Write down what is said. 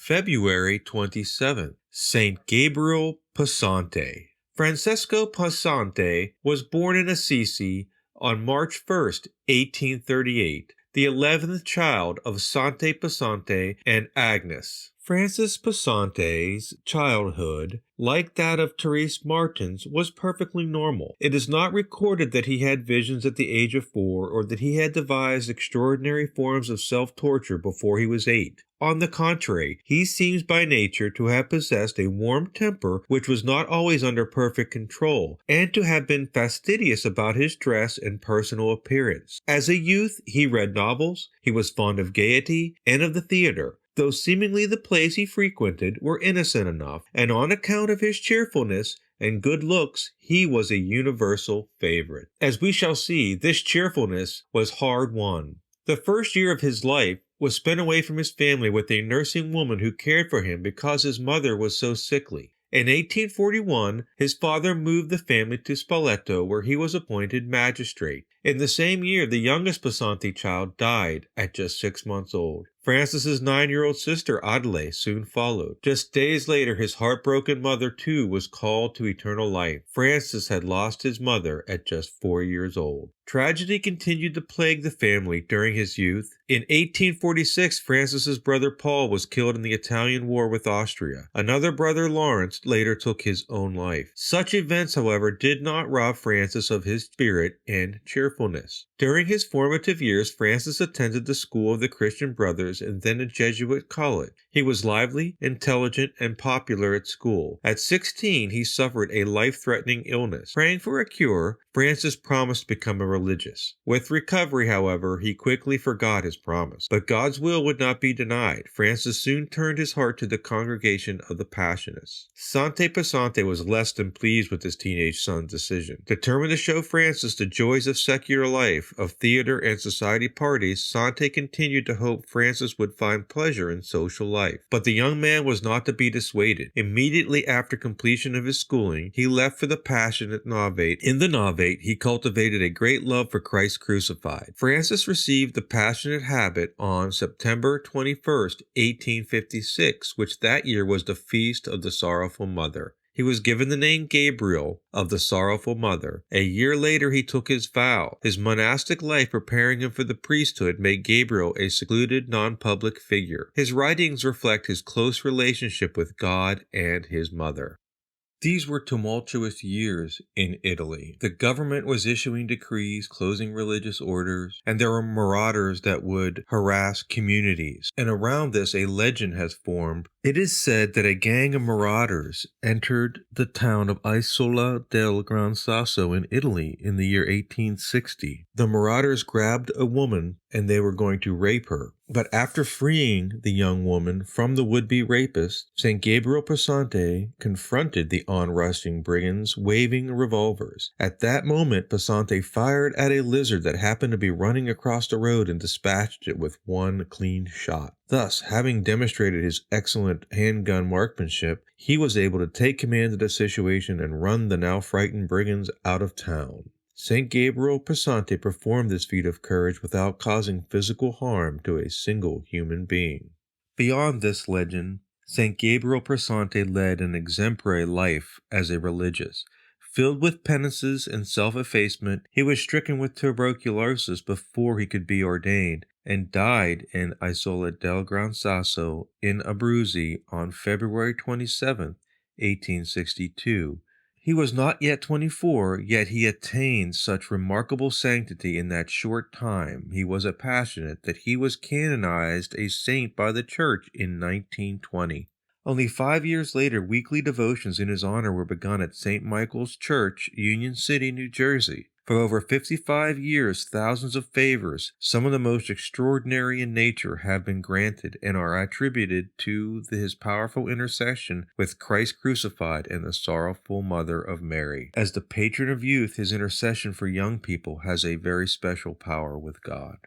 February 27th, Saint Gabriel Possenti. Francesco Possenti was born in Assisi on March 1st, 1838, the 11th child of Sante Possenti and Agnes. Francis Possenti's childhood, like that of Therese Martin's, was perfectly normal. It is not recorded that he had visions at the age of 4 or that he had devised extraordinary forms of self-torture before he was 8. On the contrary, he seems by nature to have possessed a warm temper which was not always under perfect control, and to have been fastidious about his dress and personal appearance. As a youth, he read novels, he was fond of gaiety and of the theater, though seemingly the plays he frequented were innocent enough, and on account of his cheerfulness and good looks, he was a universal favorite. As we shall see, this cheerfulness was hard won. The first year of his life was spent away from his family with a nursing woman who cared for him because his mother was so sickly. In 1841, his father moved the family to Spoleto, where he was appointed magistrate. In the same year, the youngest Possenti child died at just 6 months old. Francis's 9-year-old sister Adele soon followed. Just days later, his heartbroken mother too was called to eternal life. Francis had lost his mother at just 4 years old. Tragedy continued to plague the family during his youth. In 1846, Francis's brother Paul was killed in the Italian War with Austria. Another brother, Lawrence, later took his own life. Such events, however, did not rob Francis of his spirit and cheerfulness. During his formative years, Francis attended the school of the Christian Brothers and then a Jesuit college. He was lively, intelligent, and popular at school. At 16, he suffered a life-threatening illness. Praying for a cure, Francis promised to become a religious. With recovery, however, he quickly forgot his promise. But God's will would not be denied. Francis soon turned his heart to the congregation of the Passionists. Sante Possenti was less than pleased with his teenage son's decision. Determined to show Francis the joys of secular life, of theater and society parties, Sante continued to hope Francis would find pleasure in social life. But the young man was not to be dissuaded. Immediately after completion of his schooling, he left for the Passionate Novate. In the Novate, he cultivated a great love for Christ crucified. Francis received the Passionate habit on September 21st, 1856, which that year was the feast of the Sorrowful Mother. He was given the name Gabriel of the Sorrowful Mother. A year later he took his vow. His monastic life preparing him for the priesthood made Gabriel a secluded, non-public figure. His writings reflect his close relationship with God and his mother. These were tumultuous years in Italy. The government was issuing decrees closing religious orders, and there were marauders that would harass communities. And around this, a legend has formed. It is said that a gang of marauders entered the town of Isola di Gran Sasso in Italy in the year 1860. The marauders grabbed a woman and they were going to rape her. But after freeing the young woman from the would-be rapist, St. Gabriel Possenti confronted the onrushing brigands waving revolvers. At that moment, Possenti fired at a lizard that happened to be running across the road and dispatched it with one clean shot. Thus, having demonstrated his excellent handgun marksmanship, he was able to take command of the situation and run the now frightened brigands out of town. St. Gabriel Possenti performed this feat of courage without causing physical harm to a single human being. Beyond this legend, St. Gabriel Possenti led an exemplary life as a religious. Filled with penances and self-effacement, he was stricken with tuberculosis before he could be ordained, and died in Isola di Gran Sasso in Abruzzi on February 27, 1862. He was not yet 24, yet he attained such remarkable sanctity in that short time. He was a Passionate that he was canonized a saint by the Church in 1920. Only 5 years later, weekly devotions in his honor were begun at St. Michael's Church, Union City, New Jersey. For over 55 years, thousands of favors, some of the most extraordinary in nature, have been granted and are attributed to his powerful intercession with Christ crucified and the Sorrowful Mother of Mary. As the patron of youth, his intercession for young people has a very special power with God.